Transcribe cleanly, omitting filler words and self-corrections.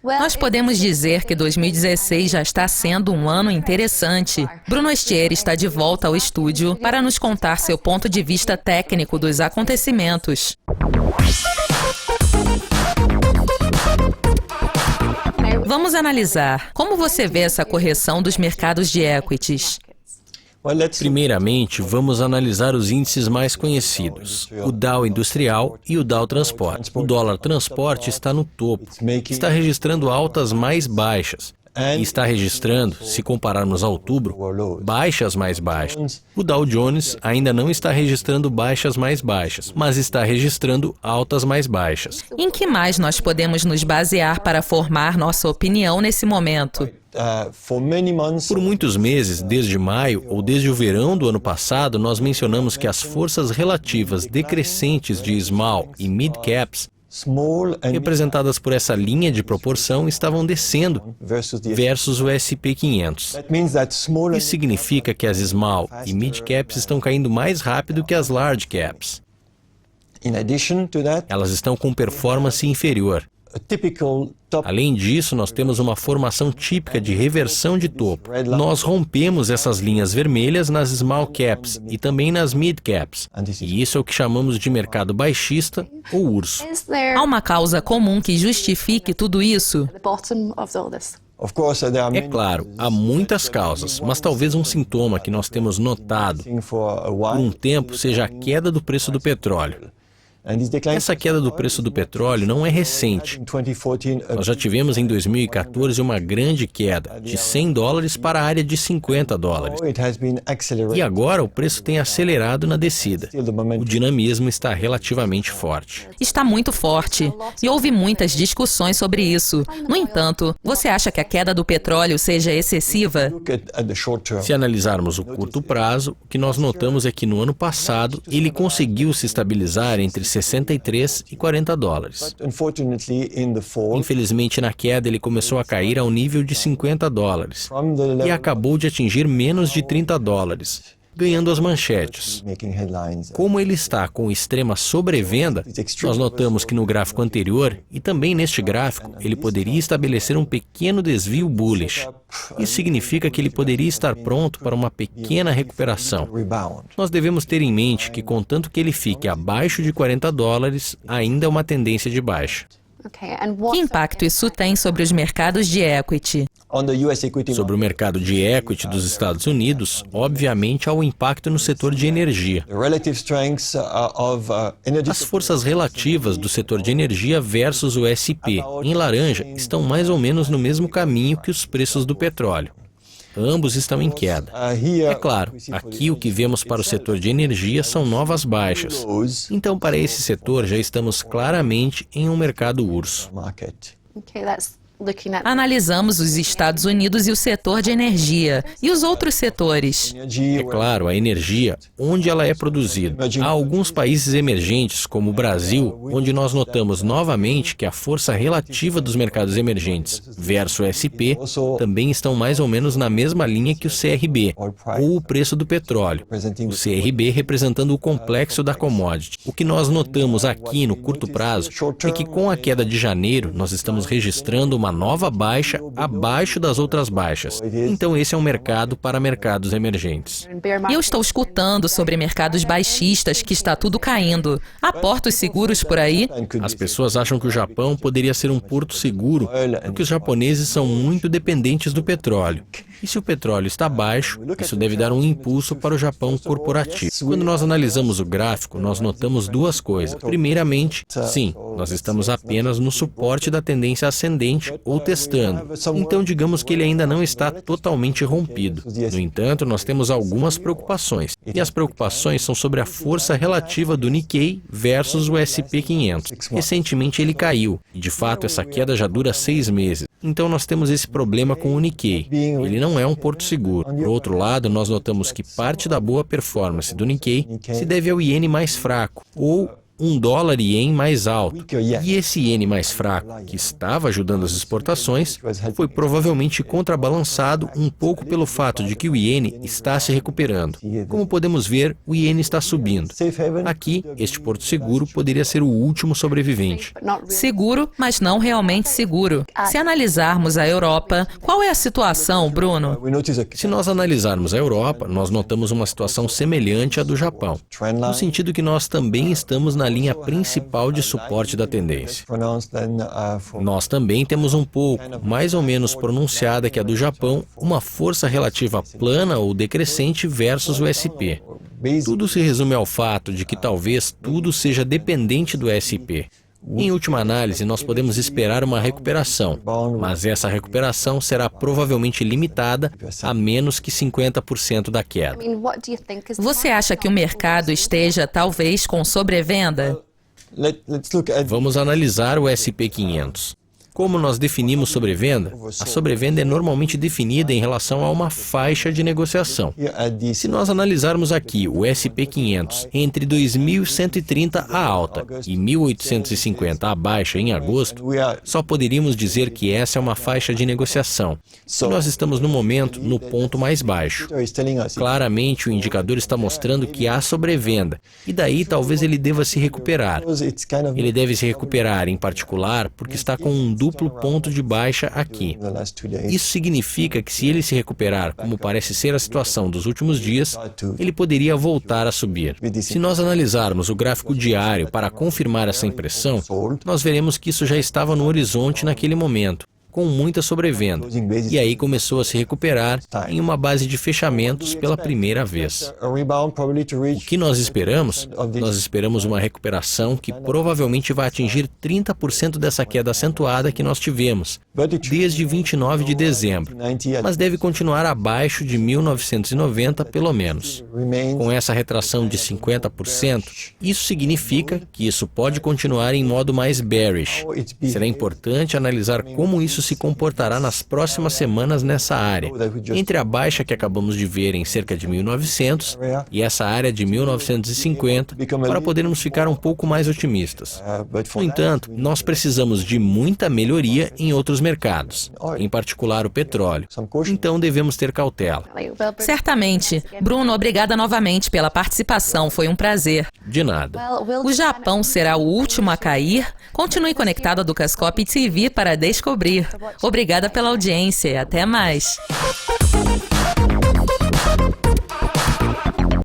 Nós podemos dizer que 2016 já está sendo um ano interessante. Bruno Estieri está de volta ao estúdio para nos contar seu ponto de vista técnico dos acontecimentos. Vamos analisar como você vê essa correção dos mercados de equities. Primeiramente, vamos analisar os índices mais conhecidos, o Dow Industrial e o Dow Transport. O dólar transporte está no topo, está registrando altas mais baixas e está registrando, se compararmos a outubro, baixas mais baixas. O Dow Jones ainda não está registrando baixas mais baixas, mas está registrando altas mais baixas. Em que mais nós podemos nos basear para formar nossa opinião nesse momento? Por muitos meses, desde maio ou desde o verão do ano passado, nós mencionamos que as forças relativas decrescentes de small e mid caps, representadas por essa linha de proporção, estavam descendo versus o S&P 500. Isso significa que as small e mid caps estão caindo mais rápido que as large caps. Elas estão com performance inferior. Além disso, nós temos uma formação típica de reversão de topo. Nós rompemos essas linhas vermelhas nas small caps e também nas mid caps. E isso é o que chamamos de mercado baixista ou urso. Há uma causa comum que justifique tudo isso? É claro, há muitas causas, mas talvez um sintoma que nós temos notado por um tempo seja a queda do preço do petróleo. Essa queda do preço do petróleo não é recente. Nós já tivemos em 2014 uma grande queda, de $100 para a área de $50. E agora o preço tem acelerado na descida. O dinamismo está relativamente forte. Está muito forte, e houve muitas discussões sobre isso. No entanto, você acha que a queda do petróleo seja excessiva? Se analisarmos o curto prazo, o que nós notamos é que no ano passado ele conseguiu se estabilizar entre $63 e $40. Infelizmente, na queda, ele começou a cair ao nível de $50 e acabou de atingir menos de $30, ganhando as manchetes. Como ele está com extrema sobrevenda, nós notamos que no gráfico anterior e também neste gráfico, ele poderia estabelecer um pequeno desvio bullish. Isso significa que ele poderia estar pronto para uma pequena recuperação. Nós devemos ter em mente que, contanto que ele fique abaixo de $40, ainda é uma tendência de baixa. Que impacto isso tem sobre os mercados de equity? Sobre o mercado de equity dos Estados Unidos, obviamente há um impacto no setor de energia. As forças relativas do setor de energia versus o S&P, em laranja, estão mais ou menos no mesmo caminho que os preços do petróleo. Ambos estão em queda. É claro, aqui o que vemos para o setor de energia são novas baixas. Então, para esse setor, já estamos claramente em um mercado urso. Analisamos os Estados Unidos e o setor de energia. E os outros setores? É claro, a energia, onde ela é produzida. Há alguns países emergentes, como o Brasil, onde nós notamos novamente que a força relativa dos mercados emergentes versus o S&P também estão mais ou menos na mesma linha que o CRB, ou o preço do petróleo. O CRB representando o complexo da commodity. O que nós notamos aqui no curto prazo é que com a queda de janeiro, nós estamos registrando uma nova baixa abaixo das outras baixas. Então esse é um mercado para mercados emergentes. Eu estou escutando sobre mercados baixistas que está tudo caindo. Há portos seguros por aí? As pessoas acham que o Japão poderia ser um porto seguro, porque os japoneses são muito dependentes do petróleo. E se o petróleo está baixo, isso deve dar um impulso para o Japão corporativo. Quando nós analisamos o gráfico, nós notamos duas coisas. Primeiramente, sim, nós estamos apenas no suporte da tendência ascendente ou testando. Então, digamos que ele ainda não está totalmente rompido. No entanto, nós temos algumas preocupações. E as preocupações são sobre a força relativa do Nikkei versus o S&P 500. Recentemente ele caiu, e de fato essa queda já dura 6 meses. Então nós temos esse problema com o Nikkei. Ele não é um porto seguro. Por outro lado, nós notamos que parte da boa performance do Nikkei se deve ao iene mais fraco, ou um dólar ien mais alto. E esse iene mais fraco, que estava ajudando as exportações, foi provavelmente contrabalançado um pouco pelo fato de que o iene está se recuperando. Como podemos ver, o iene está subindo. Aqui, este porto seguro poderia ser o último sobrevivente. Seguro, mas não realmente seguro. Se analisarmos a Europa, qual é a situação, Bruno? Se nós analisarmos a Europa, nós notamos uma situação semelhante à do Japão, no sentido que nós também estamos na linha principal de suporte da tendência. Nós também temos um pouco, mais ou menos pronunciada que a do Japão, uma força relativa plana ou decrescente versus o SP. Tudo se resume ao fato de que talvez tudo seja dependente do SP. Em última análise, nós podemos esperar uma recuperação, mas essa recuperação será provavelmente limitada a menos que 50% da queda. Você acha que o mercado esteja, talvez, com sobrevenda? Vamos analisar o SP 500. Como nós definimos sobrevenda? A sobrevenda é normalmente definida em relação a uma faixa de negociação. Se nós analisarmos aqui o SP 500 entre 2.130 a alta e 1.850 a baixa em agosto, só poderíamos dizer que essa é uma faixa de negociação. E nós estamos no momento no ponto mais baixo. Claramente o indicador está mostrando que há sobrevenda, e daí talvez ele deva se recuperar. Ele deve se recuperar em particular porque está com um duplo ponto de baixa aqui. Isso significa que se ele se recuperar, como parece ser a situação dos últimos dias, ele poderia voltar a subir. Se nós analisarmos o gráfico diário para confirmar essa impressão, nós veremos que isso já estava no horizonte naquele momento, com muita sobrevenda, e aí começou a se recuperar em uma base de fechamentos pela primeira vez. O que nós esperamos? Nós esperamos uma recuperação que provavelmente vai atingir 30% dessa queda acentuada que nós tivemos, desde 29 de dezembro, mas deve continuar abaixo de 1990 pelo menos. Com essa retração de 50%, isso significa que isso pode continuar em modo mais bearish. Será importante analisar como isso se comportará nas próximas semanas nessa área, entre a baixa que acabamos de ver em cerca de 1900 e essa área de 1950, para podermos ficar um pouco mais otimistas. No entanto, nós precisamos de muita melhoria em outros mercados, em particular o petróleo. Então devemos ter cautela. Certamente. Bruno, obrigada novamente pela participação, foi um prazer. De nada. O Japão será o último a cair? Continue conectado a Dukascopy TV para descobrir. Obrigada pela audiência e até mais.